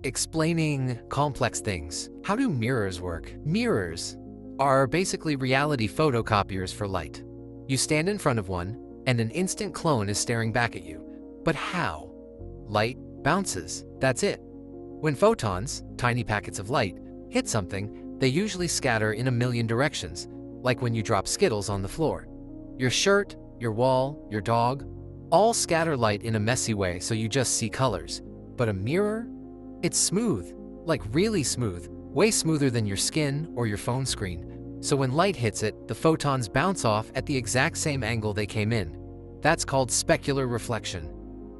Explaining complex things. How do mirrors work? Mirrors are basically reality photocopiers for light. You stand in front of one, and an instant clone is staring back at you. But how? Light bounces. That's it. When photons, tiny packets of light, hit something, they usually scatter in a million directions, like when you drop Skittles on the floor. Your shirt, your wall, your dog, all scatter light in a messy way so you just see colors. But a mirror? It's smooth, like really smooth, way smoother than your skin or your phone screen. So when light hits it, the photons bounce off at the exact same angle they came in. That's called specular reflection.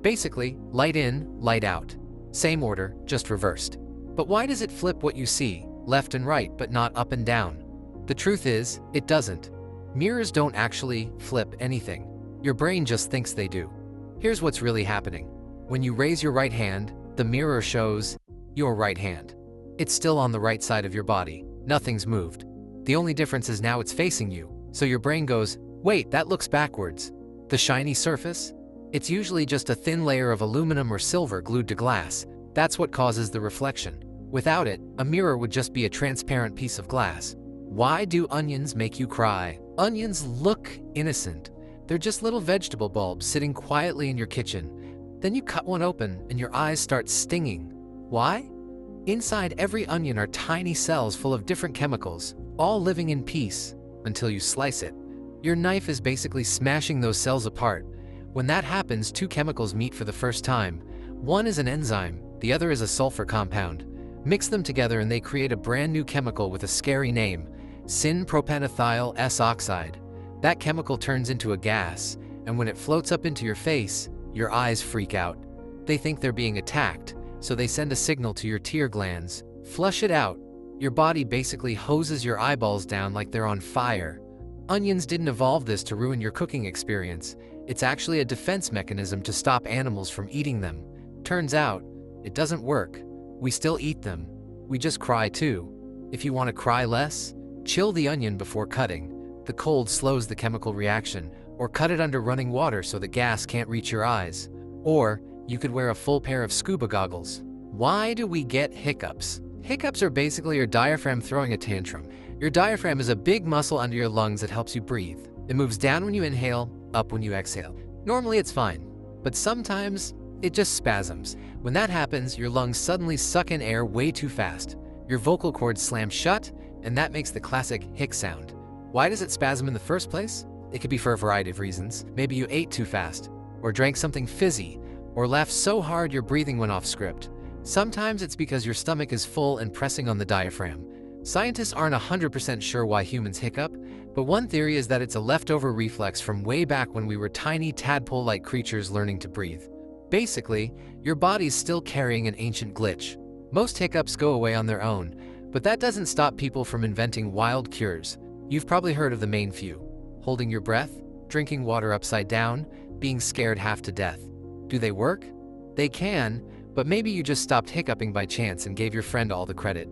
Basically, light in, light out. Same order, just reversed. But why does it flip what you see, left and right, but not up and down? The truth is, it doesn't. Mirrors don't actually flip anything. Your brain just thinks they do. Here's what's really happening. When you raise your right hand, the mirror shows your right hand. It's still on the right side of your body. Nothing's moved. The only difference is now it's facing you. So your brain goes, wait, that looks backwards. The shiny surface? It's usually just a thin layer of aluminum or silver glued to glass. That's what causes the reflection. Without it, a mirror would just be a transparent piece of glass. Why do onions make you cry? Onions look innocent. They're just little vegetable bulbs sitting quietly in your kitchen. Then you cut one open and your eyes start stinging. Why? Inside every onion are tiny cells full of different chemicals, all living in peace, until you slice it. Your knife is basically smashing those cells apart. When that happens, two chemicals meet for the first time. One is an enzyme, the other is a sulfur compound. Mix them together and they create a brand new chemical with a scary name, syn-propanethyl S-oxide. That chemical turns into a gas, and when it floats up into your face, your eyes freak out. They think they're being attacked, so they send a signal to your tear glands. Flush it out. Your body basically hoses your eyeballs down like they're on fire. Onions didn't evolve this to ruin your cooking experience. It's actually a defense mechanism to stop animals from eating them. Turns out, it doesn't work. We still eat them. We just cry too. If you want to cry less, chill the onion before cutting. The cold slows the chemical reaction, or cut it under running water so the gas can't reach your eyes. Or, you could wear a full pair of scuba goggles. Why do we get hiccups? Hiccups are basically your diaphragm throwing a tantrum. Your diaphragm is a big muscle under your lungs that helps you breathe. It moves down when you inhale, up when you exhale. Normally it's fine, but sometimes it just spasms. When that happens, your lungs suddenly suck in air way too fast. Your vocal cords slam shut, and that makes the classic hic sound. Why does it spasm in the first place? It could be for a variety of reasons. Maybe you ate too fast, or drank something fizzy, or laughed so hard your breathing went off script. Sometimes it's because your stomach is full and pressing on the diaphragm. Scientists aren't 100% sure why humans hiccup, but one theory is that it's a leftover reflex from way back when we were tiny tadpole-like creatures learning to breathe. Basically, your body's still carrying an ancient glitch. Most hiccups go away on their own, but that doesn't stop people from inventing wild cures. You've probably heard of the main few: holding your breath, drinking water upside down, being scared half to death. Do they work? They can, but maybe you just stopped hiccuping by chance and gave your friend all the credit.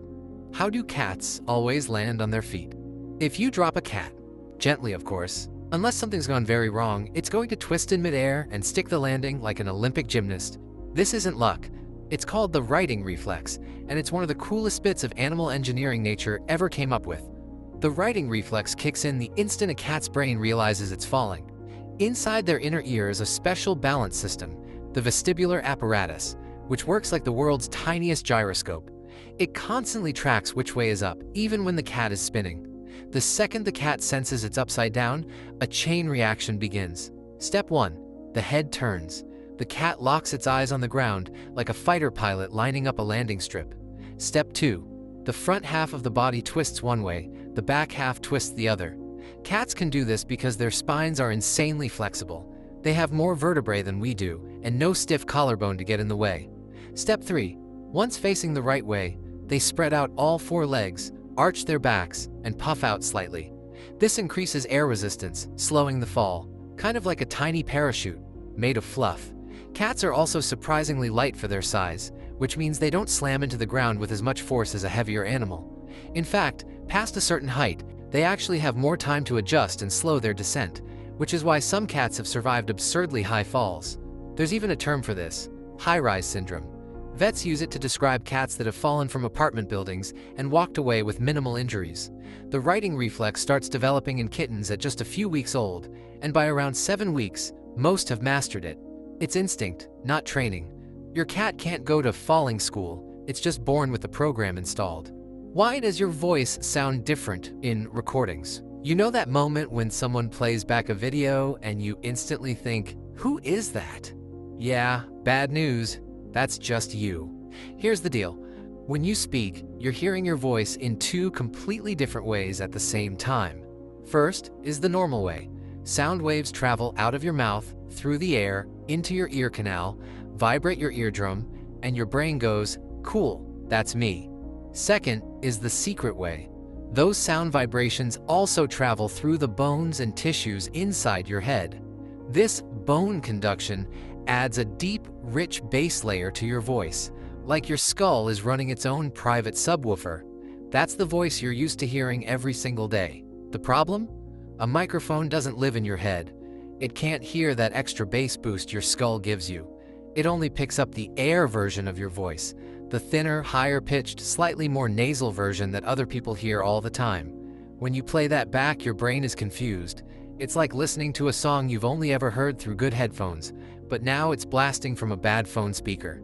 How do cats always land on their feet? If you drop a cat, gently of course, unless something's gone very wrong, it's going to twist in midair and stick the landing like an Olympic gymnast. This isn't luck. It's called the righting reflex, and it's one of the coolest bits of animal engineering nature ever came up with. The righting reflex kicks in the instant a cat's brain realizes it's falling. Inside their inner ear is a special balance system, the vestibular apparatus, which works like the world's tiniest gyroscope. It constantly tracks which way is up, even when the cat is spinning. The second the cat senses it's upside down, a chain reaction begins. Step 1. The head turns. The cat locks its eyes on the ground, like a fighter pilot lining up a landing strip. Step 2. The front half of the body twists one way, the back half twists the other. Cats can do this because their spines are insanely flexible. They have more vertebrae than we do, and no stiff collarbone to get in the way. Step 3. Once facing the right way, they spread out all four legs, arch their backs, and puff out slightly. This increases air resistance, slowing the fall, kind of like a tiny parachute, made of fluff. Cats are also surprisingly light for their size, which means they don't slam into the ground with as much force as a heavier animal. In fact, past a certain height, they actually have more time to adjust and slow their descent, which is why some cats have survived absurdly high falls. There's even a term for this: high-rise syndrome. Vets use it to describe cats that have fallen from apartment buildings and walked away with minimal injuries. The writing reflex starts developing in kittens at just a few weeks old, and by around 7 weeks, most have mastered it. It's instinct, not training. Your cat can't go to falling school, it's just born with the program installed. Why does your voice sound different in recordings? You know that moment when someone plays back a video and you instantly think, "Who is that?" Yeah, bad news. That's just you. Here's the deal. When you speak, you're hearing your voice in 2 completely different ways at the same time. First is the normal way. Sound waves travel out of your mouth, through the air, into your ear canal, vibrate your eardrum, and your brain goes, "Cool, that's me." Second is the secret way. Those sound vibrations also travel through the bones and tissues inside your head. This bone conduction adds a deep, rich bass layer to your voice, like your skull is running its own private subwoofer. That's the voice you're used to hearing every single day. The problem? A microphone doesn't live in your head. It can't hear that extra bass boost your skull gives you. It only picks up the air version of your voice, the thinner, higher-pitched, slightly more nasal version that other people hear all the time. When you play that back, your brain is confused. It's like listening to a song you've only ever heard through good headphones, but now it's blasting from a bad phone speaker.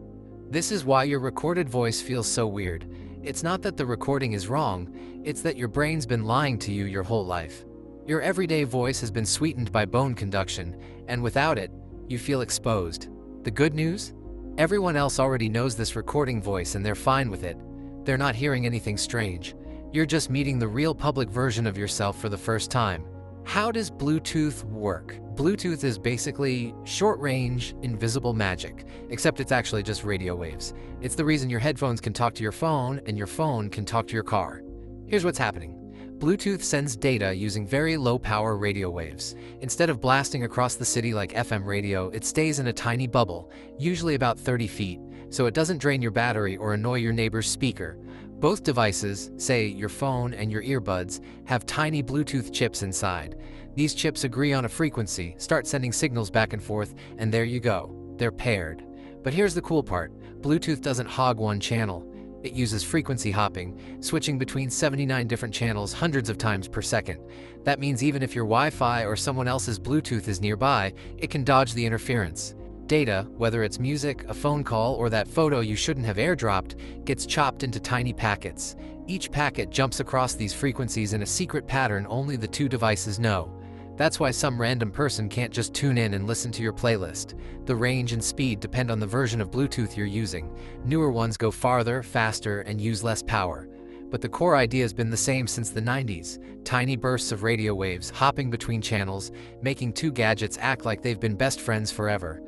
This is why your recorded voice feels so weird. It's not that the recording is wrong, it's that your brain's been lying to you your whole life. Your everyday voice has been sweetened by bone conduction, and without it, you feel exposed. The good news? Everyone else already knows this recording voice and they're fine with it. They're not hearing anything strange. You're just meeting the real public version of yourself for the first time. How does Bluetooth work? Bluetooth is basically short-range, invisible magic, except it's actually just radio waves. It's the reason your headphones can talk to your phone and your phone can talk to your car. Here's what's happening. Bluetooth sends data using very low-power radio waves. Instead of blasting across the city like FM radio, it stays in a tiny bubble, usually about 30 feet, so it doesn't drain your battery or annoy your neighbor's speaker. Both devices, say your phone and your earbuds, have tiny Bluetooth chips inside. These chips agree on a frequency, start sending signals back and forth, and there you go. They're paired. But here's the cool part. Bluetooth doesn't hog one channel. It uses frequency hopping, switching between 79 different channels hundreds of times per second. That means even if your Wi-Fi or someone else's Bluetooth is nearby, it can dodge the interference. Data, whether it's music, a phone call, or that photo you shouldn't have airdropped, gets chopped into tiny packets. Each packet jumps across these frequencies in a secret pattern only the 2 devices know. That's why some random person can't just tune in and listen to your playlist. The range and speed depend on the version of Bluetooth you're using. Newer ones go farther, faster, and use less power. But the core idea has been the same since the 90s. Tiny bursts of radio waves hopping between channels, making 2 gadgets act like they've been best friends forever.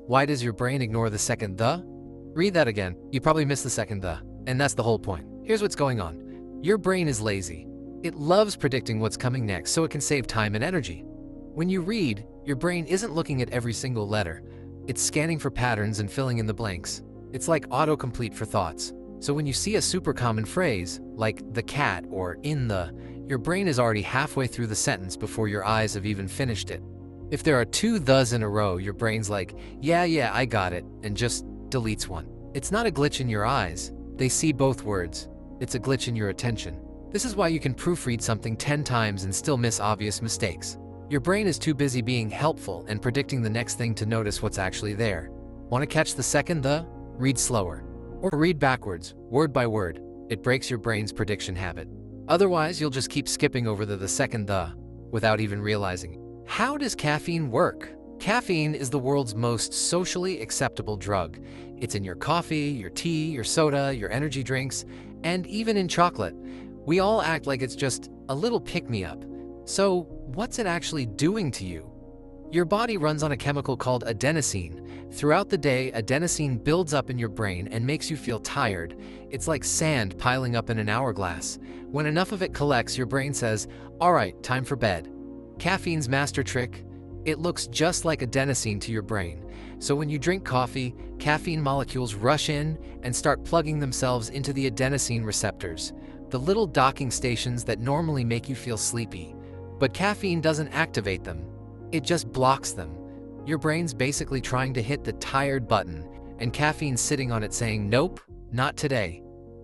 Why does your brain ignore the second "the"? Read that again. You probably missed the second "the", and that's the whole point. Here's what's going on. Your brain is lazy. It loves predicting what's coming next so it can save time and energy. When you read, your brain isn't looking at every single letter. It's scanning for patterns and filling in the blanks. It's like autocomplete for thoughts. So when you see a super common phrase, like "the cat" or "in the", your brain is already halfway through the sentence before your eyes have even finished it. If there are 2 "thes" in a row, your brain's like, yeah, I got it, and just deletes one. It's not a glitch in your eyes. They see both words. It's a glitch in your attention. This is why you can proofread something 10 times and still miss obvious mistakes. Your brain is too busy being helpful and predicting the next thing to notice what's actually there. Want to catch the second "the"? Read slower. Or read backwards, word by word. It breaks your brain's prediction habit. Otherwise, you'll just keep skipping over the second "the" without even realizing it. How does caffeine work? Caffeine is the world's most socially acceptable drug. It's in your coffee, your tea, your soda, your energy drinks, and even in chocolate. We all act like it's just a little pick-me-up. So, what's it actually doing to you? Your body runs on a chemical called adenosine. Throughout the day, adenosine builds up in your brain and makes you feel tired. It's like sand piling up in an hourglass. When enough of it collects, your brain says, "All right, time for bed." Caffeine's master trick? It looks just like adenosine to your brain. So when you drink coffee, caffeine molecules rush in and start plugging themselves into the adenosine receptors, the little docking stations that normally make you feel sleepy. But caffeine doesn't activate them. It just blocks them. Your brain's basically trying to hit the tired button, and caffeine's sitting on it saying, nope, not today.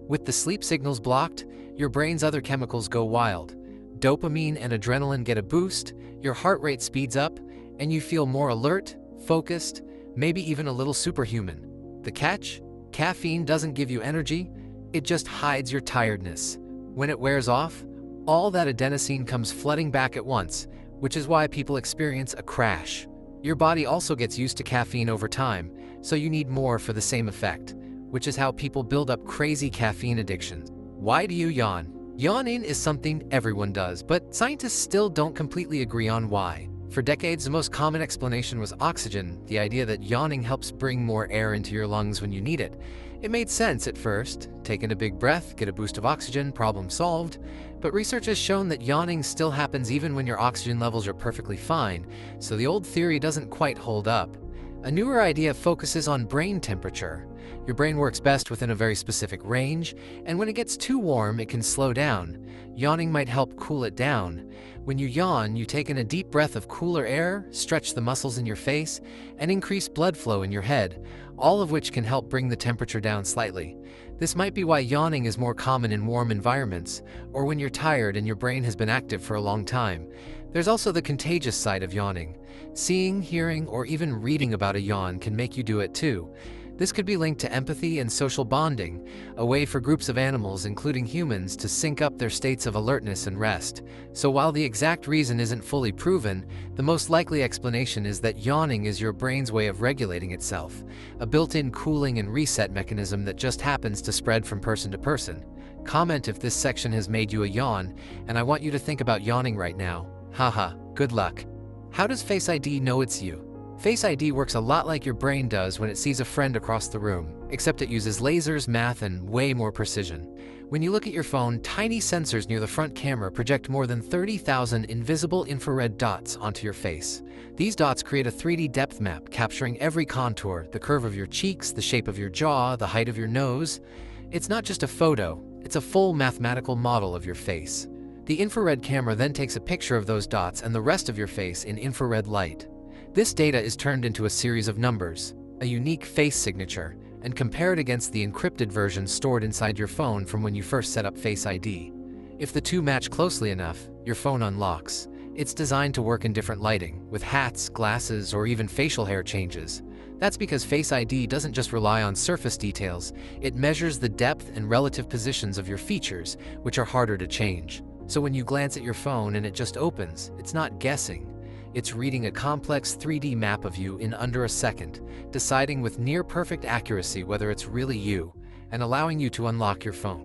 With the sleep signals blocked, your brain's other chemicals go wild. Dopamine and adrenaline get a boost, your heart rate speeds up, and you feel more alert, focused, maybe even a little superhuman. The catch? Caffeine doesn't give you energy, it just hides your tiredness. When it wears off, all that adenosine comes flooding back at once, which is why people experience a crash. Your body also gets used to caffeine over time, so you need more for the same effect, which is how people build up crazy caffeine addictions. Why do you yawn? Yawning is something everyone does, but scientists still don't completely agree on why. For decades, the most common explanation was oxygen, the idea that yawning helps bring more air into your lungs when you need it. It made sense at first. Take in a big breath, get a boost of oxygen, problem solved. But research has shown that yawning still happens even when your oxygen levels are perfectly fine, so the old theory doesn't quite hold up. A newer idea focuses on brain temperature. Your brain works best within a very specific range, and when it gets too warm, it can slow down. Yawning might help cool it down. When you yawn, you take in a deep breath of cooler air, stretch the muscles in your face, and increase blood flow in your head, all of which can help bring the temperature down slightly. This might be why yawning is more common in warm environments, or when you're tired and your brain has been active for a long time. There's also the contagious side of yawning. Seeing, hearing, or even reading about a yawn can make you do it too. This could be linked to empathy and social bonding, a way for groups of animals, including humans, to sync up their states of alertness and rest. So while the exact reason isn't fully proven, the most likely explanation is that yawning is your brain's way of regulating itself, a built-in cooling and reset mechanism that just happens to spread from person to person. Comment if this section has made you a yawn, and I want you to think about yawning right now. Haha, good luck. How does Face ID know it's you? Face ID works a lot like your brain does when it sees a friend across the room, except it uses lasers, math, and way more precision. When you look at your phone, tiny sensors near the front camera project more than 30,000 invisible infrared dots onto your face. These dots create a 3D depth map, capturing every contour, the curve of your cheeks, the shape of your jaw, the height of your nose. It's not just a photo, it's a full mathematical model of your face. The infrared camera then takes a picture of those dots and the rest of your face in infrared light. This data is turned into a series of numbers, a unique face signature, and compared against the encrypted version stored inside your phone from when you first set up Face ID. If the two match closely enough, your phone unlocks. It's designed to work in different lighting, with hats, glasses, or even facial hair changes. That's because Face ID doesn't just rely on surface details, it measures the depth and relative positions of your features, which are harder to change. So when you glance at your phone and it just opens, it's not guessing. It's reading a complex 3D map of you in under a second, deciding with near-perfect accuracy whether it's really you, and allowing you to unlock your phone.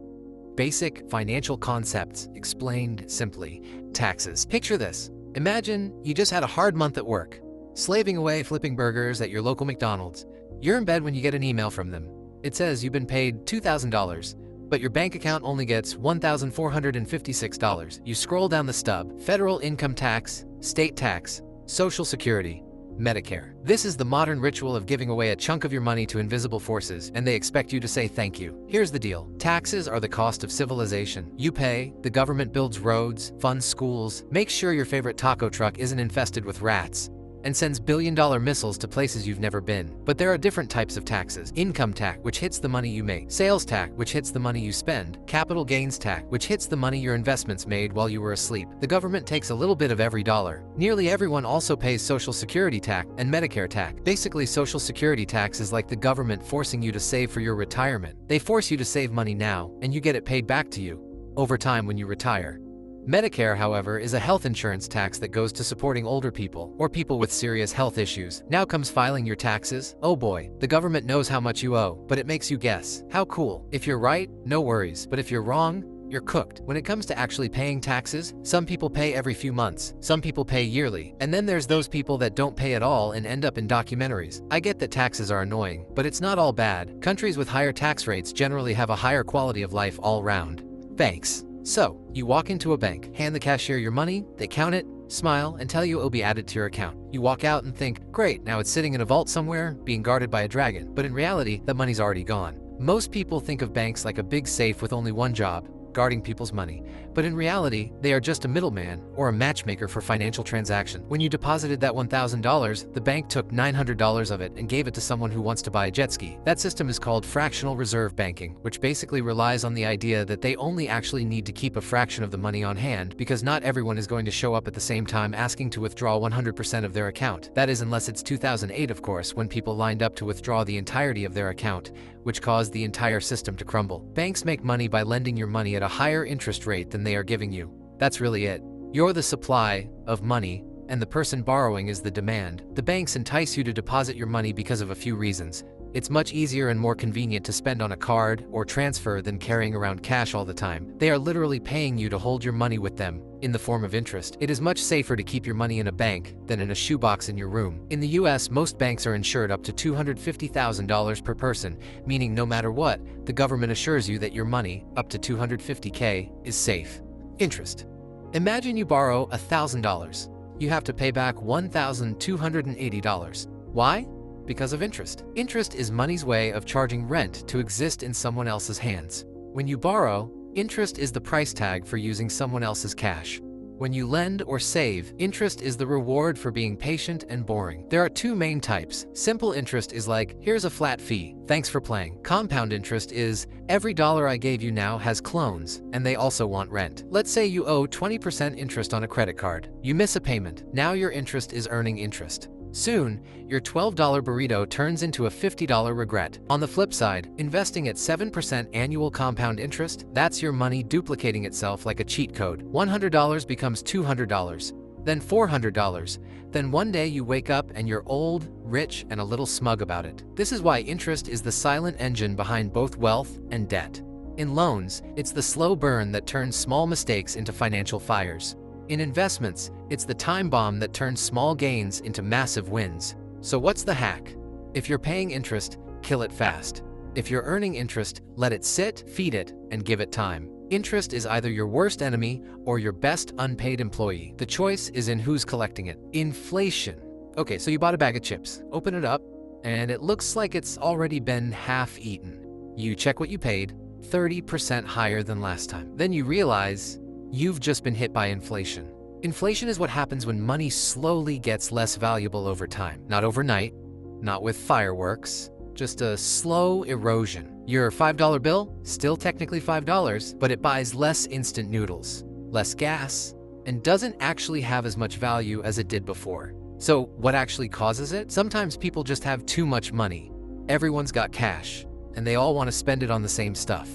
Basic financial concepts explained simply. Taxes. Picture this. Imagine you just had a hard month at work, slaving away flipping burgers at your local McDonald's. You're in bed when you get an email from them. It says you've been paid $2,000. But your bank account only gets $1,456. You scroll down the stub: federal income tax, state tax, Social Security, Medicare. This is the modern ritual of giving away a chunk of your money to invisible forces, and they expect you to say thank you. Here's the deal. Taxes are the cost of civilization. You pay, the government builds roads, funds schools, makes sure your favorite taco truck isn't infested with rats, and sends billion-dollar missiles to places you've never been. But there are different types of taxes. Income tax, which hits the money you make. Sales tax, which hits the money you spend. Capital gains tax, which hits the money your investments made while you were asleep. The government takes a little bit of every dollar. Nearly everyone also pays Social Security tax and Medicare tax. Basically, Social Security tax is like the government forcing you to save for your retirement. They force you to save money now, and you get it paid back to you over time when you retire. Medicare, however, is a health insurance tax that goes to supporting older people or people with serious health issues. Now comes filing your taxes. Oh boy, the government knows how much you owe, but it makes you guess. How cool. If you're right, no worries, but if you're wrong, you're cooked. When it comes to actually paying taxes, some people pay every few months, some people pay yearly, and then there's those people that don't pay at all and end up in documentaries. I get that taxes are annoying, but it's not all bad. Countries with higher tax rates generally have a higher quality of life all round. Thanks. So, you walk into a bank, hand the cashier your money, they count it, smile, and tell you it'll be added to your account. You walk out and think, great, now it's sitting in a vault somewhere, being guarded by a dragon. But in reality, the money's already gone. Most people think of banks like a big safe with only one job: guarding people's money, but in reality, they are just a middleman or a matchmaker for financial transaction. When you deposited that $1,000, the bank took $900 of it and gave it to someone who wants to buy a jet ski. That system is called fractional reserve banking, which basically relies on the idea that they only actually need to keep a fraction of the money on hand because not everyone is going to show up at the same time asking to withdraw 100% of their account. That is, unless it's 2008, of course, when people lined up to withdraw the entirety of their account, which caused the entire system to crumble. Banks make money by lending your money at a higher interest rate than they are giving you. That's really it. You're the supply of money, and the person borrowing is the demand. The banks entice you to deposit your money because of a few reasons. It's much easier and more convenient to spend on a card or transfer than carrying around cash all the time. They are literally paying you to hold your money with them in the form of interest. It is much safer to keep your money in a bank than in a shoebox in your room. In the US, most banks are insured up to $250,000 per person, meaning no matter what, the government assures you that your money, up to $250K, is safe. Interest. Imagine you borrow $1,000. You have to pay back $1,280. Why? Because of interest. Interest is money's way of charging rent to exist in someone else's hands. When you borrow, interest is the price tag for using someone else's cash. When you lend or save, interest is the reward for being patient and boring. There are two main types. Simple interest is like, here's a flat fee, thanks for playing. Compound interest is, every dollar I gave you now has clones, and they also want rent. Let's say you owe 20% interest on a credit card. You miss a payment. Now your interest is earning interest. Soon, your $12 burrito turns into a $50 regret. On the flip side, investing at 7% annual compound interest, that's your money duplicating itself like a cheat code. $100 becomes $200, then $400. Then one day you wake up and you're old, rich, and a little smug about it. This is why interest is the silent engine behind both wealth and debt. In loans, it's the slow burn that turns small mistakes into financial fires. In investments, it's the time bomb that turns small gains into massive wins. So what's the hack? If you're paying interest, kill it fast. If you're earning interest, let it sit, feed it, and give it time. Interest is either your worst enemy or your best unpaid employee. The choice is in who's collecting it. Inflation. Okay, so you bought a bag of chips. Open it up, and it looks like it's already been half eaten. You check what you paid, 30% higher than last time. Then you realize you've just been hit by inflation. Inflation is what happens when money slowly gets less valuable over time. Not overnight, not with fireworks, just a slow erosion. Your $5 bill, still technically $5, but it buys less instant noodles, less gas, and doesn't actually have as much value as it did before. So what actually causes it? Sometimes people just have too much money. Everyone's got cash, and they all want to spend it on the same stuff.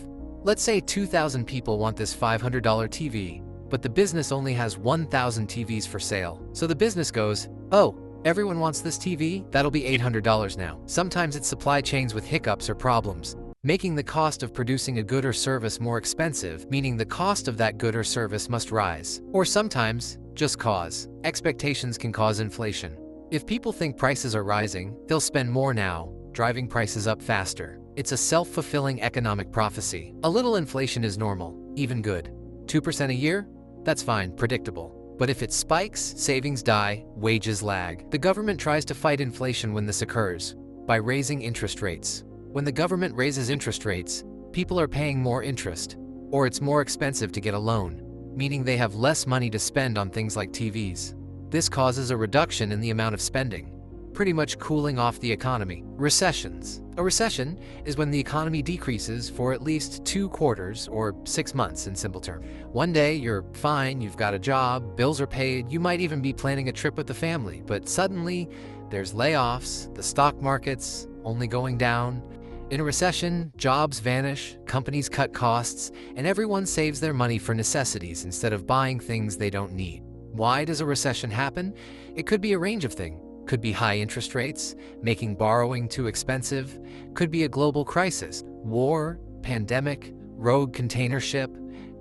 Let's say 2,000 people want this $500 TV, but the business only has 1,000 TVs for sale. So the business goes, oh, everyone wants this TV? That'll be $800 now. Sometimes it's supply chains with hiccups or problems, making the cost of producing a good or service more expensive, meaning the cost of that good or service must rise. Or sometimes, just cause. Expectations can cause inflation. If people think prices are rising, they'll spend more now, driving prices up faster. It's a self-fulfilling economic prophecy. A little inflation is normal, even good. 2% a year? That's fine, predictable. But if it spikes, savings die, wages lag. The government tries to fight inflation when this occurs, by raising interest rates. When the government raises interest rates, people are paying more interest, or it's more expensive to get a loan, meaning they have less money to spend on things like TVs. This causes a reduction in the amount of spending, pretty much cooling off the economy. Recessions. A recession is when the economy decreases for at least 2 quarters or 6 months in simple terms. One day you're fine, you've got a job, bills are paid, you might even be planning a trip with the family, but suddenly there's layoffs, the stock market's only going down. In a recession, jobs vanish, companies cut costs, and everyone saves their money for necessities instead of buying things they don't need. Why does a recession happen? It could be a range of things. Could be high interest rates, making borrowing too expensive. Could be a global crisis, war, pandemic, rogue container ship.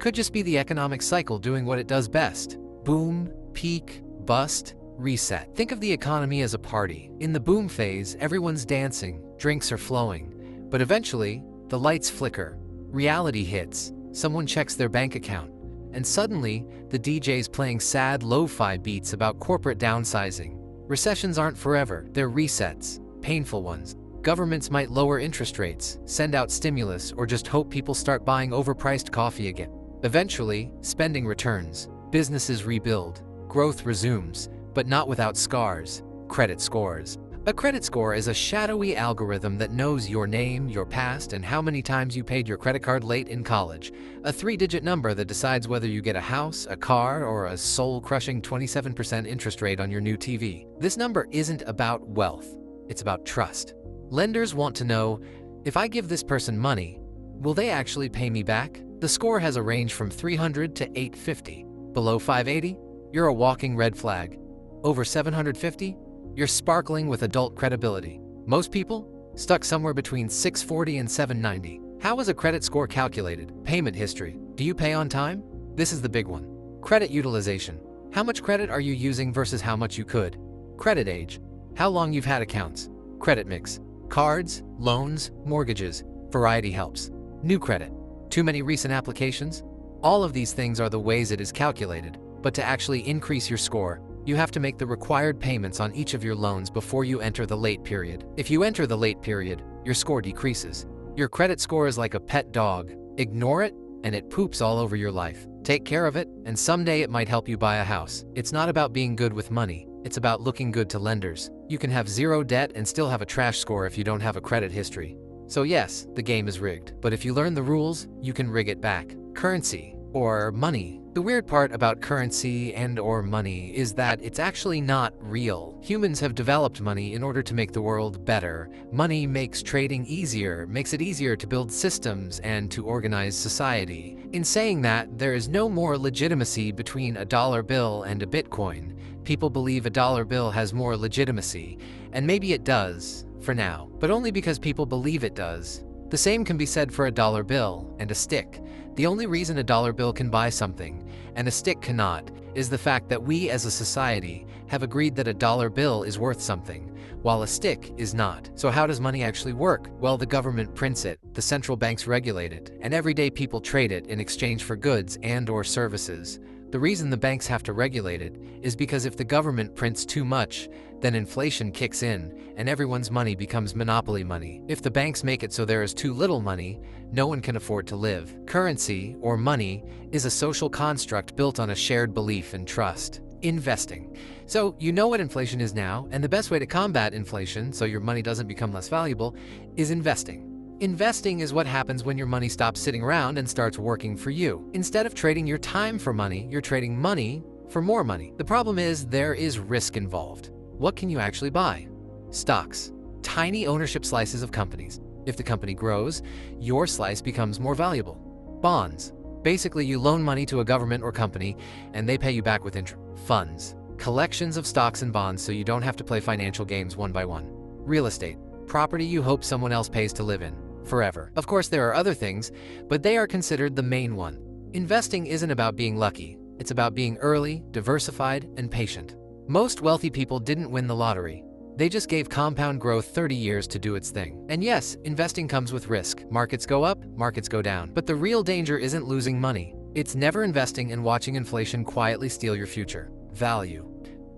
Could just be the economic cycle doing what it does best. Boom, peak, bust, reset. Think of the economy as a party. In the boom phase, everyone's dancing, drinks are flowing. But eventually, the lights flicker, reality hits, someone checks their bank account, and suddenly, the DJ's playing sad lo-fi beats about corporate downsizing. Recessions aren't forever, they're resets, painful ones. Governments might lower interest rates, send out stimulus, or just hope people start buying overpriced coffee again. Eventually, spending returns, businesses rebuild, growth resumes, but not without scars. Credit scores. A credit score is a shadowy algorithm that knows your name, your past, and how many times you paid your credit card late in college. A 3-digit number that decides whether you get a house, a car, or a soul-crushing 27% interest rate on your new TV. This number isn't about wealth. It's about trust. Lenders want to know, if I give this person money, will they actually pay me back? The score has a range from 300 to 850. Below 580, you're a walking red flag. Over 750, you're sparkling with adult credibility. Most people, stuck somewhere between 640 and 790. How is a credit score calculated? Payment history. Do you pay on time? This is the big one. Credit utilization. How much credit are you using versus how much you could? Credit age. How long you've had accounts. Credit mix. Cards, loans, mortgages. Variety helps. New credit. Too many recent applications? All of these things are the ways it is calculated. But to actually increase your score, you have to make the required payments on each of your loans before you enter the late period. If you enter the late period, your score decreases. Your credit score is like a pet dog. Ignore it, and it poops all over your life. Take care of it, and someday it might help you buy a house. It's not about being good with money. It's about looking good to lenders. You can have zero debt and still have a trash score if you don't have a credit history. So yes, the game is rigged. But if you learn the rules, you can rig it back. Currency, or money. The weird part about currency and/or money is that it's actually not real. Humans have developed money in order to make the world better. Money makes trading easier, makes it easier to build systems and to organize society. In saying that, there is no more legitimacy between a dollar bill and a Bitcoin. People believe a dollar bill has more legitimacy, and maybe it does, for now, but only because people believe it does. The same can be said for a dollar bill and a stick. The only reason a dollar bill can buy something, and a stick cannot, is the fact that we as a society have agreed that a dollar bill is worth something, while a stick is not. So how does money actually work? Well, the government prints it, the central banks regulate it, and everyday people trade it in exchange for goods and/or services. The reason the banks have to regulate it is because if the government prints too much, then inflation kicks in and everyone's money becomes monopoly money. If the banks make it so there is too little money, no one can afford to live. Currency, or money, is a social construct built on a shared belief and trust. Investing. So you know what inflation is now, and the best way to combat inflation so your money doesn't become less valuable is investing. Investing is what happens when your money stops sitting around and starts working for you. Instead of trading your time for money, you're trading money for more money. The problem is there is risk involved. What can you actually buy? Stocks. Tiny ownership slices of companies. If the company grows, your slice becomes more valuable. Bonds. Basically, you loan money to a government or company, and they pay you back with interest. Funds. Collections of stocks and bonds so you don't have to play financial games one by one. Real estate. Property you hope someone else pays to live in. Forever. Of course, there are other things, but they are considered the main one. Investing isn't about being lucky. It's about being early, diversified, and patient. Most wealthy people didn't win the lottery. They just gave compound growth 30 years to do its thing. And yes, investing comes with risk. Markets go up, markets go down. But the real danger isn't losing money. It's never investing and watching inflation quietly steal your future. Value.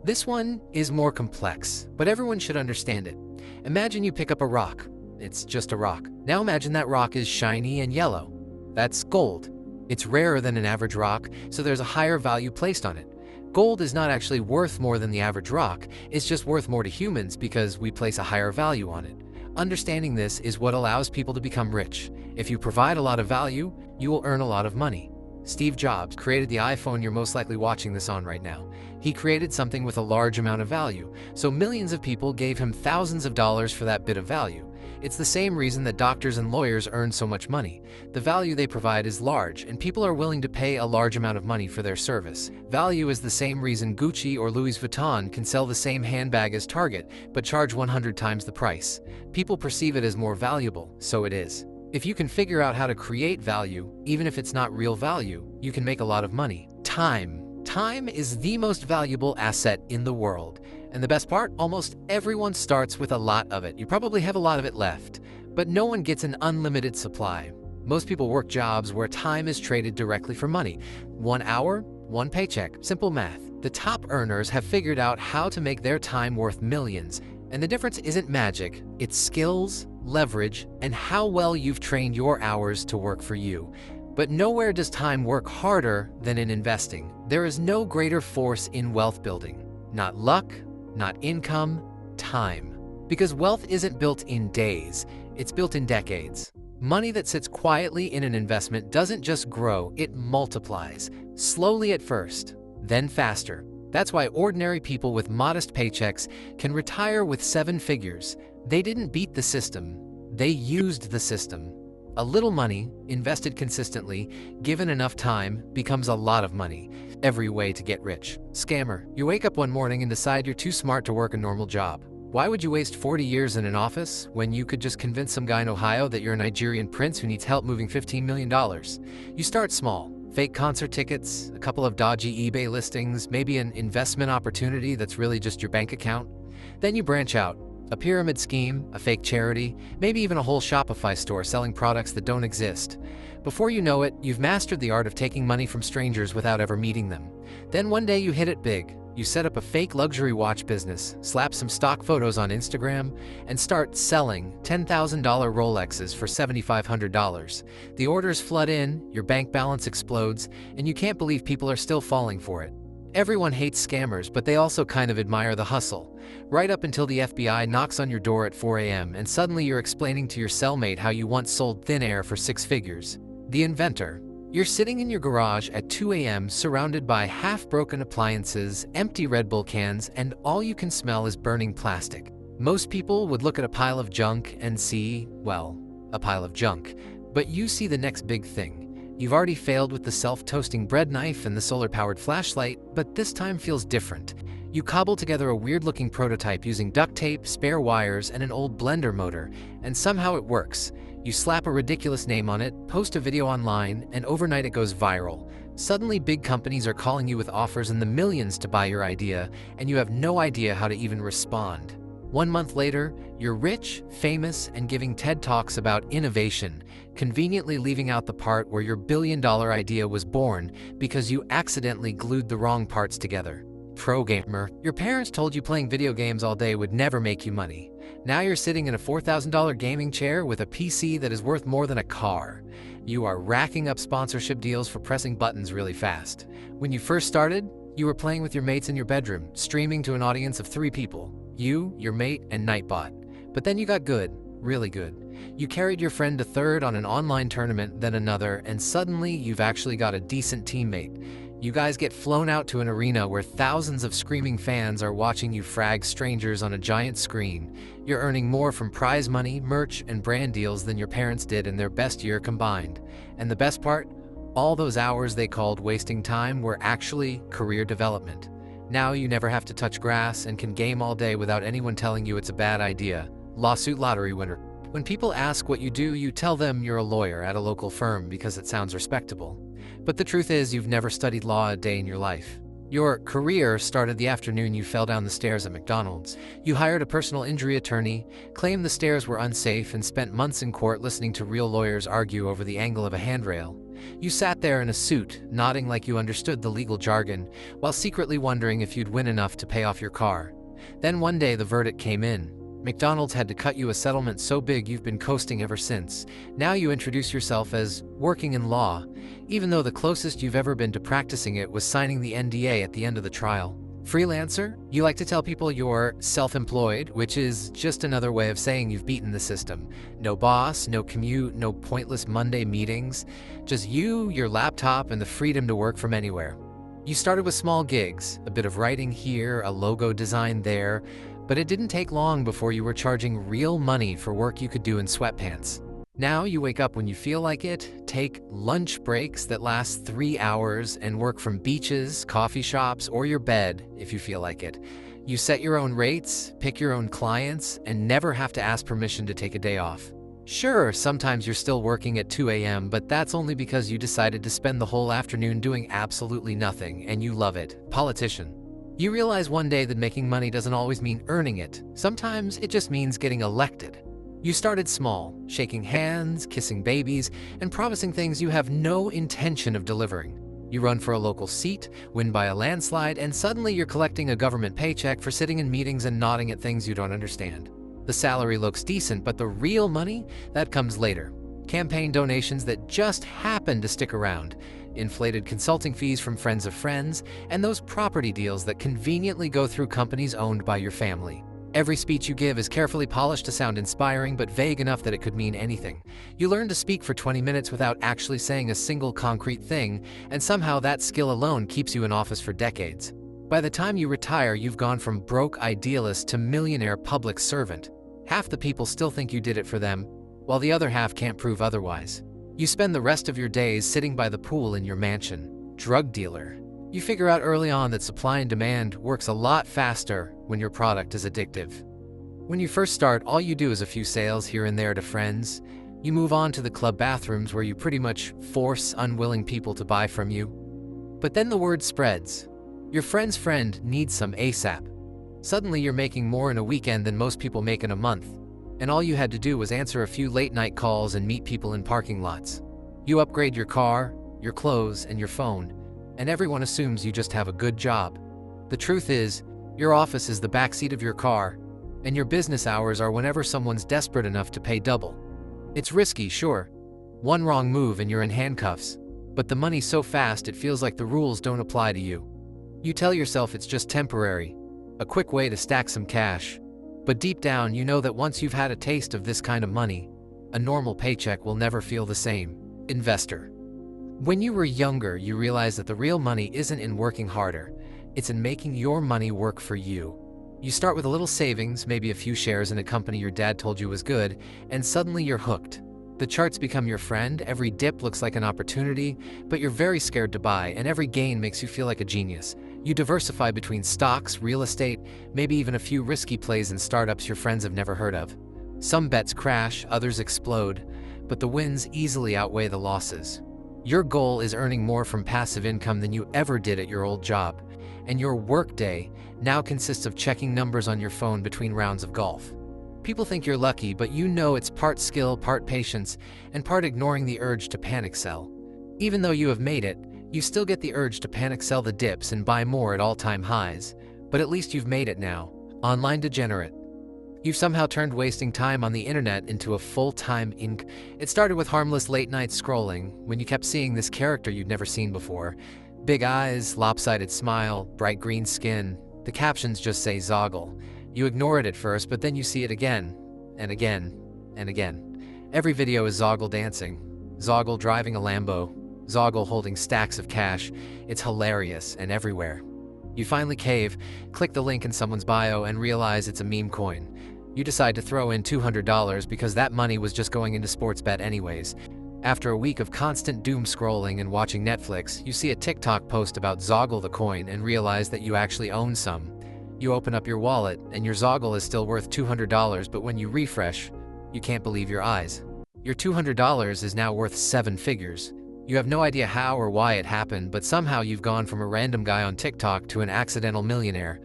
This one is more complex, but everyone should understand it. Imagine you pick up a rock. It's just a rock. Now imagine that rock is shiny and yellow. That's gold. It's rarer than an average rock, so there's a higher value placed on it. Gold is not actually worth more than the average rock, it's just worth more to humans because we place a higher value on it. Understanding this is what allows people to become rich. If you provide a lot of value, you will earn a lot of money. Steve Jobs created the iPhone you're most likely watching this on right now. He created something with a large amount of value, so millions of people gave him thousands of dollars for that bit of value. It's the same reason that doctors and lawyers earn so much money. The value they provide is large, and people are willing to pay a large amount of money for their service. Value is the same reason Gucci or Louis Vuitton can sell the same handbag as Target, but charge 100 times the price. People perceive it as more valuable, so it is. If you can figure out how to create value, even if it's not real value, you can make a lot of money. Time. Time is the most valuable asset in the world. And the best part, almost everyone starts with a lot of it. You probably have a lot of it left, but no one gets an unlimited supply. Most people work jobs where time is traded directly for money. 1 hour, 1 paycheck, simple math. The top earners have figured out how to make their time worth millions. And the difference isn't magic, it's skills, leverage, and how well you've trained your hours to work for you. But nowhere does time work harder than in investing. There is no greater force in wealth building. Not luck, not income, time. Because wealth isn't built in days, it's built in decades. Money that sits quietly in an investment doesn't just grow, it multiplies. Slowly at first, then faster. That's why ordinary people with modest paychecks can retire with 7 figures. They didn't beat the system, they used the system. A little money, invested consistently, given enough time, becomes a lot of money. Every way to get rich. Scammer, you wake up one morning and decide you're too smart to work a normal job. Why would you waste 40 years in an office when you could just convince some guy in Ohio that you're a Nigerian prince who needs help moving $15 million? You start small. Fake concert tickets, a couple of dodgy eBay listings, maybe an investment opportunity that's really just your bank account. Then you branch out. A pyramid scheme, a fake charity, maybe even a whole Shopify store selling products that don't exist. Before you know it, you've mastered the art of taking money from strangers without ever meeting them. Then one day you hit it big. You set up a fake luxury watch business, slap some stock photos on Instagram, and start selling $10,000 Rolexes for $7,500. The orders flood in, your bank balance explodes, and you can't believe people are still falling for it. Everyone hates scammers, but they also kind of admire the hustle. Right up until the FBI knocks on your door at 4 a.m. and suddenly you're explaining to your cellmate how you once sold thin air for 6 figures. The inventor. You're sitting in your garage at 2 a.m. surrounded by half-broken appliances, empty Red Bull cans, and all you can smell is burning plastic. Most people would look at a pile of junk and see, well, a pile of junk. But you see the next big thing. You've already failed with the self-toasting bread knife and the solar-powered flashlight, but this time feels different. You cobble together a weird-looking prototype using duct tape, spare wires, and an old blender motor, and somehow it works. You slap a ridiculous name on it, post a video online, and overnight it goes viral. Suddenly, big companies are calling you with offers in the millions to buy your idea, and you have no idea how to even respond. 1 month later, you're rich, famous, and giving TED Talks about innovation, conveniently leaving out the part where your billion-dollar idea was born because you accidentally glued the wrong parts together. Pro gamer. Your parents told you playing video games all day would never make you money. Now you're sitting in a $4,000 gaming chair with a PC that is worth more than a car. You are racking up sponsorship deals for pressing buttons really fast. When you first started, you were playing with your mates in your bedroom, streaming to an audience of 3 people. You, your mate, and Nightbot. But then you got good, really good. You carried your friend to third on an online tournament, then another, and suddenly you've actually got a decent teammate. You guys get flown out to an arena where thousands of screaming fans are watching you frag strangers on a giant screen. You're earning more from prize money, merch, and brand deals than your parents did in their best year combined. And the best part? All those hours they called wasting time were actually career development. Now you never have to touch grass and can game all day without anyone telling you it's a bad idea. Lawsuit lottery winner. When people ask what you do, you tell them you're a lawyer at a local firm because it sounds respectable. But the truth is you've never studied law a day in your life. Your career started the afternoon you fell down the stairs at McDonald's. You hired a personal injury attorney, claimed the stairs were unsafe, and spent months in court listening to real lawyers argue over the angle of a handrail. You sat there in a suit, nodding like you understood the legal jargon, while secretly wondering if you'd win enough to pay off your car. Then one day the verdict came in. McDonald's had to cut you a settlement so big you've been coasting ever since. Now you introduce yourself as working in law, even though the closest you've ever been to practicing it was signing the NDA at the end of the trial. Freelancer? You like to tell people you're self-employed, which is just another way of saying you've beaten the system. No boss, no commute, no pointless Monday meetings. Just you, your laptop, and the freedom to work from anywhere. You started with small gigs, a bit of writing here, a logo design there, but it didn't take long before you were charging real money for work you could do in sweatpants. Now you wake up when you feel like it, take lunch breaks that last 3 hours, and work from beaches, coffee shops, or your bed if you feel like it. You set your own rates, pick your own clients, and never have to ask permission to take a day off. Sure, sometimes you're still working at 2 a.m., but that's only because you decided to spend the whole afternoon doing absolutely nothing, and you love it. Politician. You realize one day that making money doesn't always mean earning it. Sometimes it just means getting elected. You started small, shaking hands, kissing babies, and promising things you have no intention of delivering. You run for a local seat, win by a landslide, and suddenly you're collecting a government paycheck for sitting in meetings and nodding at things you don't understand. The salary looks decent, but the real money, that comes later. campaign donations that just happen to stick around, inflated consulting fees from friends of friends, and those property deals that conveniently go through companies owned by your family. Every speech you give is carefully polished to sound inspiring but vague enough that it could mean anything. You learn to speak for 20 minutes without actually saying a single concrete thing, and somehow that skill alone keeps you in office for decades. By the time you retire, you've gone from broke idealist to millionaire public servant. Half the people still think you did it for them, while the other half can't prove otherwise. You spend the rest of your days sitting by the pool in your mansion. Drug dealer. You figure out early on that supply and demand works a lot faster when your product is addictive. When you first start, all you do is a few sales here and there to friends. You move on to the club bathrooms where you pretty much force unwilling people to buy from you. But then the word spreads. Your friend's friend needs some ASAP. Suddenly you're making more in a weekend than most people make in a month. And all you had to do was answer a few late-night calls and meet people in parking lots. You upgrade your car, your clothes, and your phone, and everyone assumes you just have a good job. The truth is, your office is the backseat of your car, and your business hours are whenever someone's desperate enough to pay double. It's risky, sure. One wrong move and you're in handcuffs, but the money's so fast it feels like the rules don't apply to you. You tell yourself it's just temporary, a quick way to stack some cash. But deep down, you know that once you've had a taste of this kind of money, a normal paycheck will never feel the same. Investor. When you were younger, you realized that the real money isn't in working harder, it's in making your money work for you. You start with a little savings, maybe a few shares in a company your dad told you was good, and suddenly you're hooked. The charts become your friend, every dip looks like an opportunity, but you're very scared to buy, and every gain makes you feel like a genius. You diversify between stocks, real estate, maybe even a few risky plays in startups your friends have never heard of. Some bets crash, others explode, but the wins easily outweigh the losses. Your goal is earning more from passive income than you ever did at your old job, and your workday now consists of checking numbers on your phone between rounds of golf. People think you're lucky, but you know it's part skill, part patience, and part ignoring the urge to panic sell. Even though you have made it, you still get the urge to panic sell the dips and buy more at all-time highs, but at least you've made it now. Online degenerate. You've somehow turned wasting time on the internet into a full-time income. It started with harmless late-night scrolling, when you kept seeing this character you'd never seen before. Big eyes, lopsided smile, bright green skin. The captions just say Zoggle. You ignore it at first, but then you see it again, and again, and again. Every video is Zoggle dancing, Zoggle driving a Lambo, Zoggle holding stacks of cash. It's hilarious and everywhere. You finally cave, click the link in someone's bio, and realize it's a meme coin. You decide to throw in $200 because that money was just going into sports bet anyways. After a week of constant doom scrolling and watching Netflix, you see a TikTok post about Zoggle the coin and realize that you actually own some. You open up your wallet, and your Zoggle is still worth $200, but when you refresh, you can't believe your eyes. Your $200 is now worth 7 figures. You have no idea how or why it happened, but somehow you've gone from a random guy on TikTok to an accidental millionaire,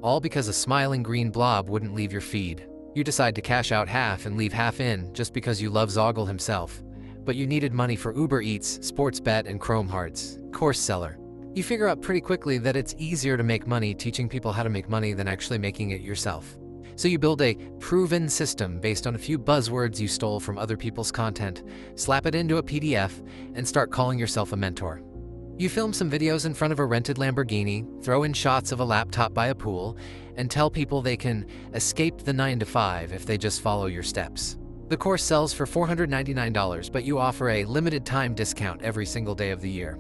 all because a smiling green blob wouldn't leave your feed. You decide to cash out half and leave half in, just because you love Zoggle himself. But you needed money for Uber Eats, Sportsbet, and Chrome Hearts. Course seller. You figure out pretty quickly that it's easier to make money teaching people how to make money than actually making it yourself. So you build a proven system based on a few buzzwords you stole from other people's content, slap it into a PDF, and start calling yourself a mentor. You film some videos in front of a rented Lamborghini, throw in shots of a laptop by a pool, and tell people they can escape the 9-to-5 if they just follow your steps. The course sells for $499, but you offer a limited time discount every single day of the year.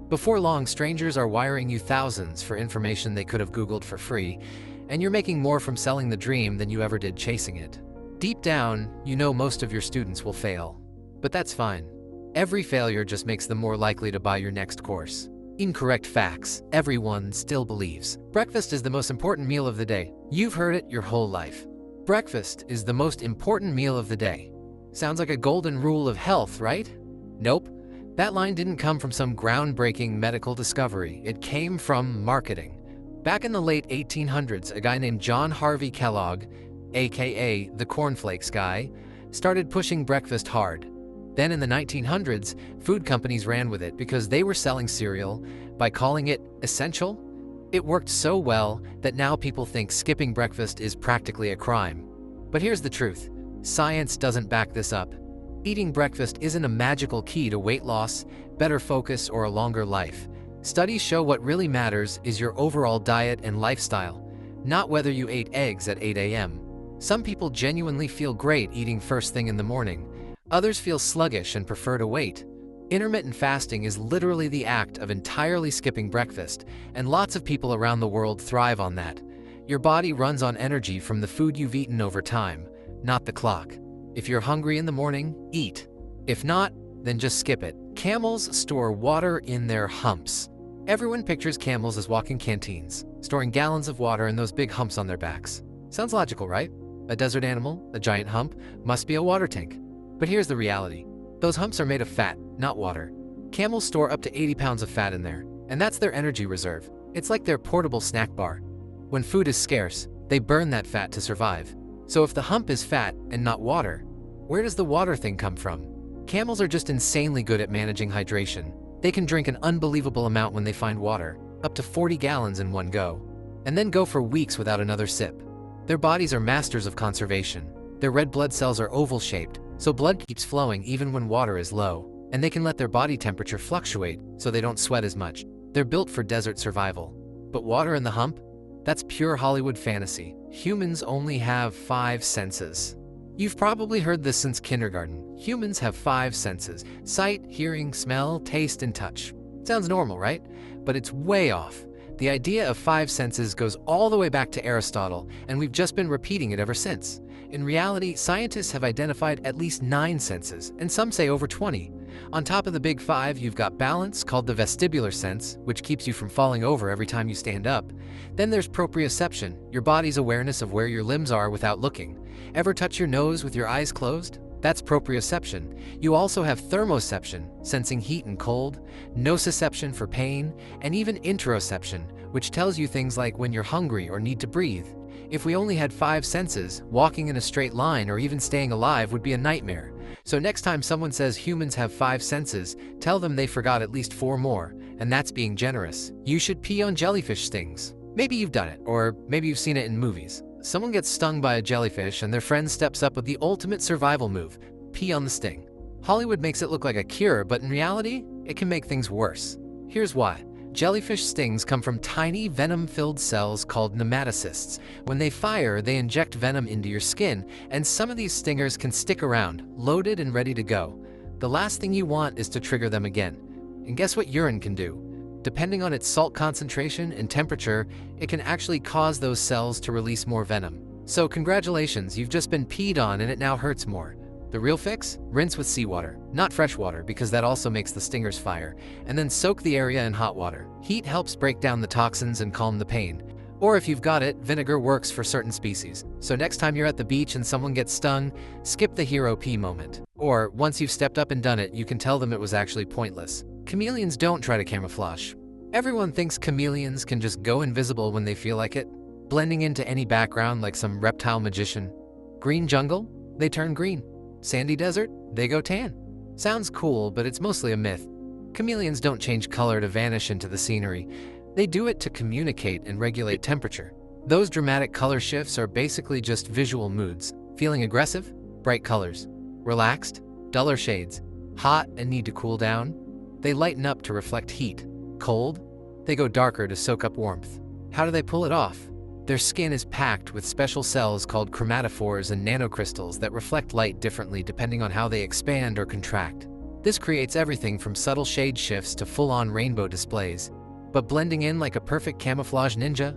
Before long, strangers are wiring you thousands for information they could have Googled for free, and you're making more from selling the dream than you ever did chasing it. Deep down, you know most of your students will fail, but that's fine. Every failure just makes them more likely to buy your next course. Incorrect facts. Everyone still believes breakfast is the most important meal of the day. You've heard it your whole life. Breakfast is the most important meal of the day. Sounds like a golden rule of health, right? Nope. That line didn't come from some groundbreaking medical discovery. It came from marketing. Back in the late 1800s, a guy named John Harvey Kellogg, aka the Cornflakes guy, started pushing breakfast hard. Then in the 1900s, food companies ran with it because they were selling cereal by calling it essential. It worked so well that now people think skipping breakfast is practically a crime. But here's the truth. Science doesn't back this up. Eating breakfast isn't a magical key to weight loss, better focus, or a longer life. Studies show what really matters is your overall diet and lifestyle, not whether you ate eggs at 8 a.m. Some people genuinely feel great eating first thing in the morning. Others feel sluggish and prefer to wait. Intermittent fasting is literally the act of entirely skipping breakfast, and lots of people around the world thrive on that. Your body runs on energy from the food you've eaten over time, not the clock. If you're hungry in the morning, eat. If not, then just skip it. Camels store water in their humps. Everyone pictures camels as walking canteens, storing gallons of water in those big humps on their backs. Sounds logical, right? A desert animal, a giant hump, must be a water tank. But here's the reality. Those humps are made of fat, not water. Camels store up to 80 pounds of fat in there, and that's their energy reserve. It's like their portable snack bar. When food is scarce, they burn that fat to survive. So if the hump is fat and not water, where does the water thing come from? Camels are just insanely good at managing hydration. They can drink an unbelievable amount when they find water, up to 40 gallons in one go, and then go for weeks without another sip. Their bodies are masters of conservation. Their red blood cells are oval-shaped, so blood keeps flowing even when water is low, and they can let their body temperature fluctuate so they don't sweat as much. They're built for desert survival. But water in the hump? That's pure Hollywood fantasy. Humans only have 5 senses. You've probably heard this since kindergarten. Humans have 5 senses: sight, hearing, smell, taste, and touch. Sounds normal, right? But it's way off. The idea of 5 senses goes all the way back to Aristotle, and we've just been repeating it ever since. In reality, scientists have identified at least 9 senses, and some say over 20. On top of the big 5, you've got balance, called the vestibular sense, which keeps you from falling over every time you stand up. Then there's proprioception, your body's awareness of where your limbs are without looking. Ever touch your nose with your eyes closed? That's proprioception. You also have thermoception, sensing heat and cold, nociception for pain, and even interoception, which tells you things like when you're hungry or need to breathe. If we only had 5 senses, walking in a straight line or even staying alive would be a nightmare. So next time someone says humans have 5 senses, tell them they forgot at least 4 more, and that's being generous. You should pee on jellyfish stings. Maybe you've done it, or maybe you've seen it in movies. Someone gets stung by a jellyfish and their friend steps up with the ultimate survival move: pee on the sting. Hollywood makes it look like a cure, but in reality, it can make things worse. Here's why. Jellyfish stings come from tiny venom-filled cells called nematocysts. When they fire, they inject venom into your skin, and some of these stingers can stick around, loaded and ready to go. The last thing you want is to trigger them again. And guess what urine can do? Depending on its salt concentration and temperature, it can actually cause those cells to release more venom. So congratulations, you've just been peed on and it now hurts more. The real fix? Rinse with seawater, not fresh water, because that also makes the stingers fire, and then soak the area in hot water. Heat helps break down the toxins and calm the pain. Or if you've got it, vinegar works for certain species. So next time you're at the beach and someone gets stung, skip the hero pee moment. Or once you've stepped up and done it, you can tell them it was actually pointless. Chameleons don't try to camouflage. Everyone thinks chameleons can just go invisible when they feel like it, blending into any background like some reptile magician. Green jungle? They turn green. Sandy desert? They go tan. Sounds cool, but it's mostly a myth. Chameleons don't change color to vanish into the scenery. They do it to communicate and regulate temperature. Those dramatic color shifts are basically just visual moods. Feeling aggressive? Bright colors. Relaxed? Duller shades. Hot and need to cool down? They lighten up to reflect heat. Cold? They go darker to soak up warmth. How do they pull it off? Their skin is packed with special cells called chromatophores and nanocrystals that reflect light differently depending on how they expand or contract. This creates everything from subtle shade shifts to full-on rainbow displays. But blending in like a perfect camouflage ninja?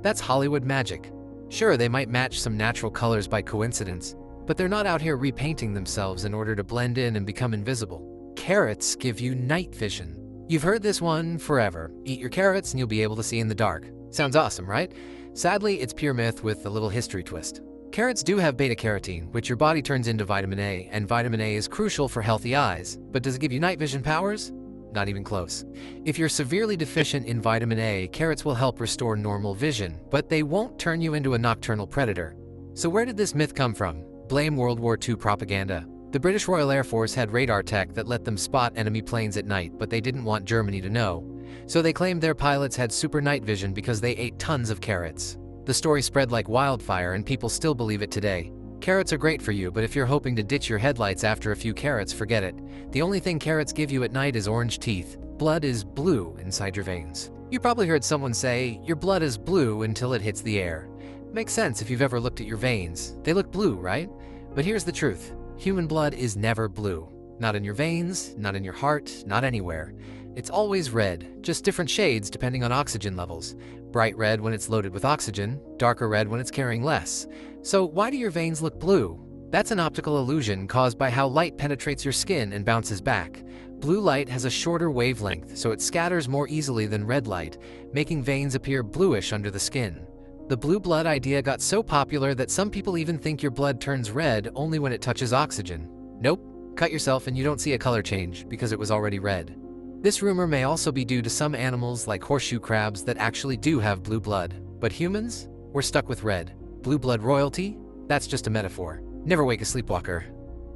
That's Hollywood magic. Sure, they might match some natural colors by coincidence, but they're not out here repainting themselves in order to blend in and become invisible. Carrots give you night vision. You've heard this one forever. Eat your carrots and you'll be able to see in the dark. Sounds awesome, right? Sadly, it's pure myth with a little history twist. Carrots do have beta-carotene, which your body turns into vitamin A, and vitamin A is crucial for healthy eyes. But does it give you night vision powers? Not even close. If you're severely deficient in vitamin A, carrots will help restore normal vision, but they won't turn you into a nocturnal predator. So where did this myth come from? Blame World War II propaganda. The British Royal Air Force had radar tech that let them spot enemy planes at night, but they didn't want Germany to know. So they claimed their pilots had super night vision because they ate tons of carrots. The story spread like wildfire and people still believe it today. Carrots are great for you, but if you're hoping to ditch your headlights after a few carrots, forget it. The only thing carrots give you at night is orange teeth. Blood is blue inside your veins. You probably heard someone say, your blood is blue until it hits the air. Makes sense if you've ever looked at your veins. They look blue, right? But here's the truth. Human blood is never blue. Not in your veins, not in your heart, not anywhere. It's always red, just different shades depending on oxygen levels. Bright red when it's loaded with oxygen, darker red when it's carrying less. So why do your veins look blue? That's an optical illusion caused by how light penetrates your skin and bounces back. Blue light has a shorter wavelength, so it scatters more easily than red light, making veins appear bluish under the skin. The blue blood idea got so popular that some people even think your blood turns red only when it touches oxygen. Nope, cut yourself and you don't see a color change because it was already red. This rumor may also be due to some animals like horseshoe crabs that actually do have blue blood. But humans? We're stuck with red. Blue blood royalty? That's just a metaphor. Never wake a sleepwalker.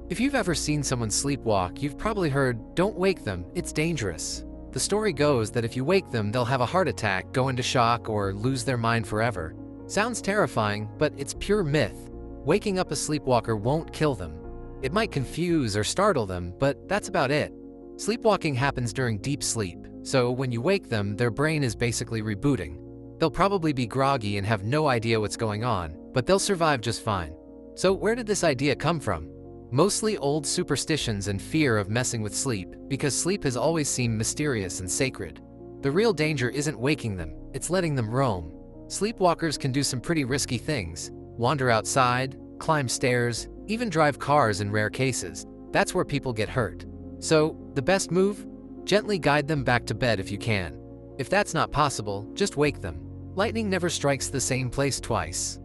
If you've ever seen someone sleepwalk, you've probably heard, don't wake them, it's dangerous. The story goes that if you wake them, they'll have a heart attack, go into shock, or lose their mind forever. Sounds terrifying, but it's pure myth. Waking up a sleepwalker won't kill them. It might confuse or startle them, but that's about it. Sleepwalking happens during deep sleep, so when you wake them, their brain is basically rebooting. They'll probably be groggy and have no idea what's going on, but they'll survive just fine. So where did this idea come from? Mostly old superstitions and fear of messing with sleep, because sleep has always seemed mysterious and sacred. The real danger isn't waking them, it's letting them roam. Sleepwalkers can do some pretty risky things. Wander outside, climb stairs, even drive cars in rare cases. That's where people get hurt. So, the best move? Gently guide them back to bed if you can. If that's not possible, just wake them. Lightning never strikes the same place twice.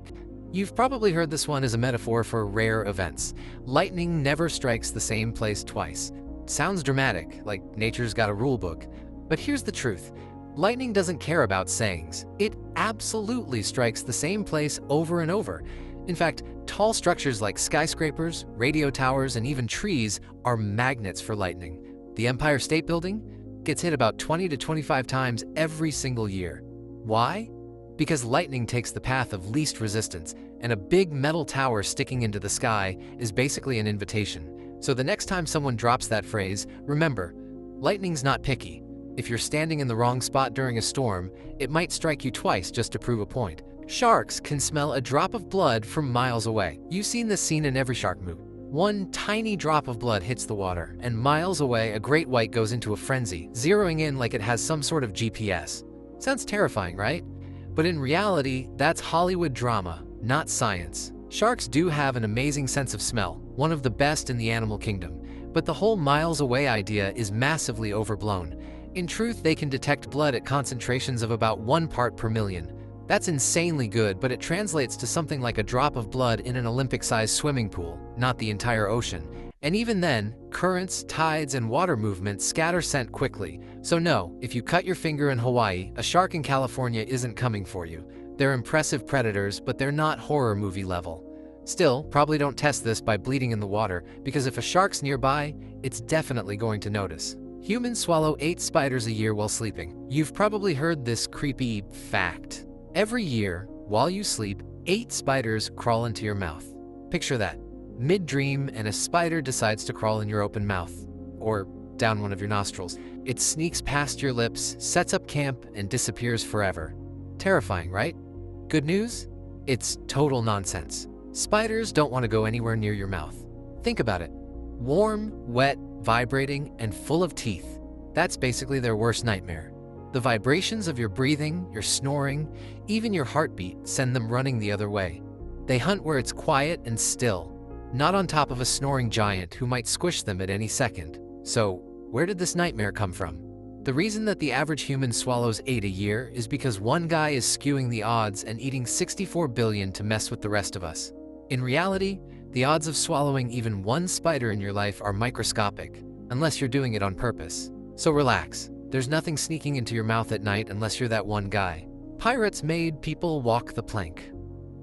You've probably heard this one as a metaphor for rare events. Lightning never strikes the same place twice. Sounds dramatic, like nature's got a rule book. But here's the truth. Lightning doesn't care about sayings. It absolutely strikes the same place over and over. In fact, tall structures like skyscrapers, radio towers, and even trees are magnets for lightning. The Empire State Building gets hit about 20 to 25 times every single year. Why? Because lightning takes the path of least resistance, and a big metal tower sticking into the sky is basically an invitation. So the next time someone drops that phrase, remember, lightning's not picky. If you're standing in the wrong spot during a storm, it might strike you twice just to prove a point. Sharks can smell a drop of blood from miles away. You've seen this scene in every shark movie. One tiny drop of blood hits the water, and miles away a great white goes into a frenzy, zeroing in like it has some sort of GPS. Sounds terrifying, right? But in reality, that's Hollywood drama, not science. Sharks do have an amazing sense of smell, one of the best in the animal kingdom. But the whole miles away idea is massively overblown. In truth, they can detect blood at concentrations of about 1 part per million. That's insanely good, but it translates to something like a drop of blood in an Olympic-sized swimming pool, not the entire ocean. And even then, currents, tides, and water movement scatter scent quickly. So no, if you cut your finger in Hawaii, a shark in California isn't coming for you. They're impressive predators, but they're not horror movie level. Still, probably don't test this by bleeding in the water, because if a shark's nearby, it's definitely going to notice. Humans swallow 8 spiders a year while sleeping. You've probably heard this creepy fact. Every year, while you sleep, 8 spiders crawl into your mouth. Picture that. Mid-dream, and a spider decides to crawl in your open mouth, or down one of your nostrils. It sneaks past your lips, sets up camp, and disappears forever. Terrifying, right? Good news? It's total nonsense. Spiders don't want to go anywhere near your mouth. Think about it. Warm, wet, vibrating, and full of teeth. That's basically their worst nightmare. The vibrations of your breathing, your snoring, even your heartbeat send them running the other way. They hunt where it's quiet and still, not on top of a snoring giant who might squish them at any second. So, where did this nightmare come from? The reason that the average human swallows 8 a year is because one guy is skewing the odds and eating 64 billion to mess with the rest of us. In reality, the odds of swallowing even 1 spider in your life are microscopic, unless you're doing it on purpose. So relax. There's nothing sneaking into your mouth at night unless you're that one guy. Pirates made people walk the plank.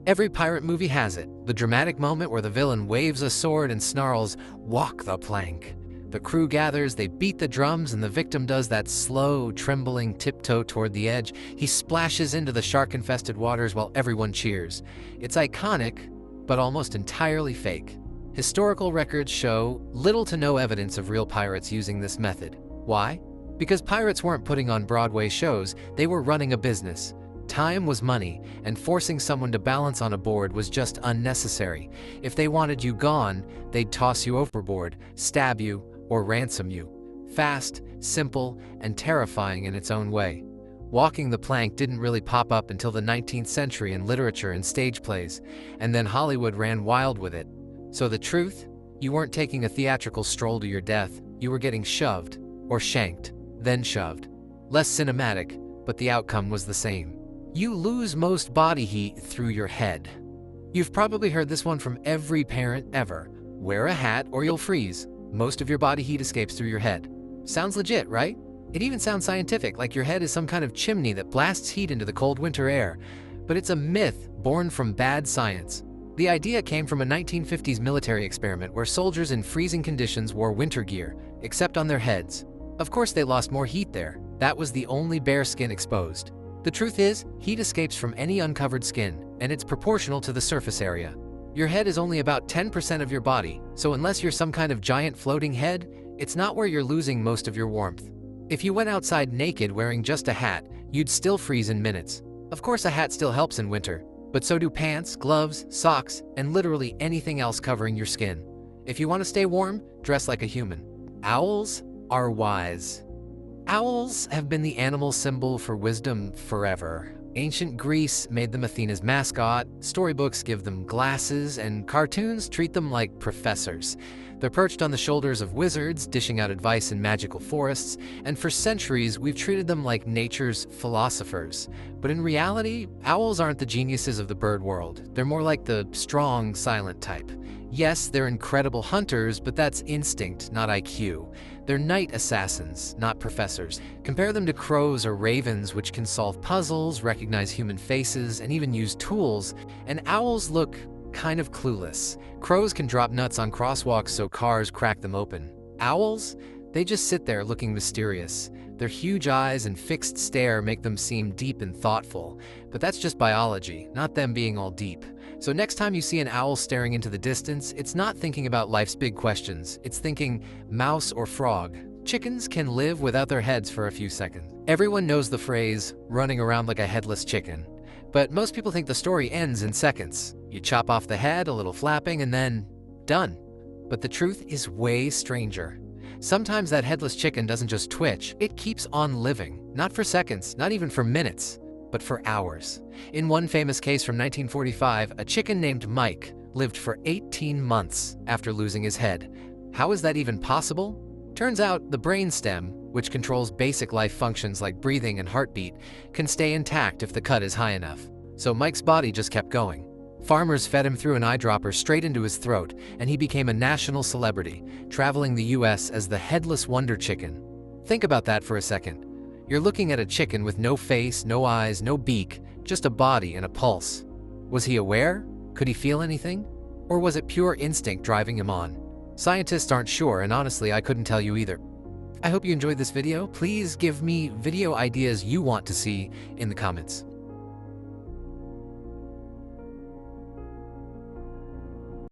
Every pirate movie has it, the dramatic moment where the villain waves a sword and snarls, "Walk the plank." The crew gathers, they beat the drums, and the victim does that slow, trembling tiptoe toward the edge. He splashes into the shark-infested waters while everyone cheers. It's iconic, but almost entirely fake. Historical records show little to no evidence of real pirates using this method. Why? Because pirates weren't putting on Broadway shows, they were running a business. Time was money, and forcing someone to balance on a board was just unnecessary. If they wanted you gone, they'd toss you overboard, stab you, or ransom you. Fast, simple, and terrifying in its own way. Walking the plank didn't really pop up until the 19th century in literature and stage plays, and then Hollywood ran wild with it. So the truth? You weren't taking a theatrical stroll to your death, you were getting shoved, or shanked, then shoved. Less cinematic, but the outcome was the same. You lose most body heat through your head. You've probably heard this one from every parent ever. Wear a hat or you'll freeze. Most of your body heat escapes through your head. Sounds legit, right? It even sounds scientific, like your head is some kind of chimney that blasts heat into the cold winter air. But it's a myth born from bad science. The idea came from a 1950s military experiment where soldiers in freezing conditions wore winter gear, except on their heads. Of course they lost more heat there. That was the only bare skin exposed. The truth is, heat escapes from any uncovered skin, and it's proportional to the surface area. Your head is only about 10% of your body, so unless you're some kind of giant floating head, it's not where you're losing most of your warmth. If you went outside naked wearing just a hat, you'd still freeze in minutes. Of course a hat still helps in winter, but so do pants, gloves, socks, and literally anything else covering your skin. If you want to stay warm, dress like a human. Owls are wise. Owls have been the animal symbol for wisdom forever. Ancient Greece made them Athena's mascot, storybooks give them glasses, and cartoons treat them like professors. They're perched on the shoulders of wizards, dishing out advice in magical forests, and for centuries we've treated them like nature's philosophers. But in reality, owls aren't the geniuses of the bird world. They're more like the strong, silent type. Yes, they're incredible hunters, but that's instinct, not IQ. They're night assassins, not professors. Compare them to crows or ravens, which can solve puzzles, recognize human faces, and even use tools, and owls look kind of clueless. Crows can drop nuts on crosswalks so cars crack them open. Owls? They just sit there looking mysterious. Their huge eyes and fixed stare make them seem deep and thoughtful. But that's just biology, not them being all deep. So next time you see an owl staring into the distance, it's not thinking about life's big questions. It's thinking mouse or frog. Chickens can live without their heads for a few seconds. Everyone knows the phrase, running around like a headless chicken. But most people think the story ends in seconds. You chop off the head, a little flapping, and then done. But the truth is way stranger. Sometimes that headless chicken doesn't just twitch, it keeps on living. Not for seconds, not even for minutes, but for hours. In one famous case from 1945, a chicken named Mike lived for 18 months after losing his head. How is that even possible? Turns out the brainstem, which controls basic life functions like breathing and heartbeat, can stay intact if the cut is high enough. So Mike's body just kept going. Farmers fed him through an eyedropper straight into his throat, and he became a national celebrity, traveling the US as the Headless Wonder Chicken. Think about that for a second. You're looking at a chicken with no face, no eyes, no beak, just a body and a pulse. Was he aware? Could he feel anything? Or was it pure instinct driving him on? Scientists aren't sure, and honestly, I couldn't tell you either. I hope you enjoyed this video. Please give me video ideas you want to see in the comments.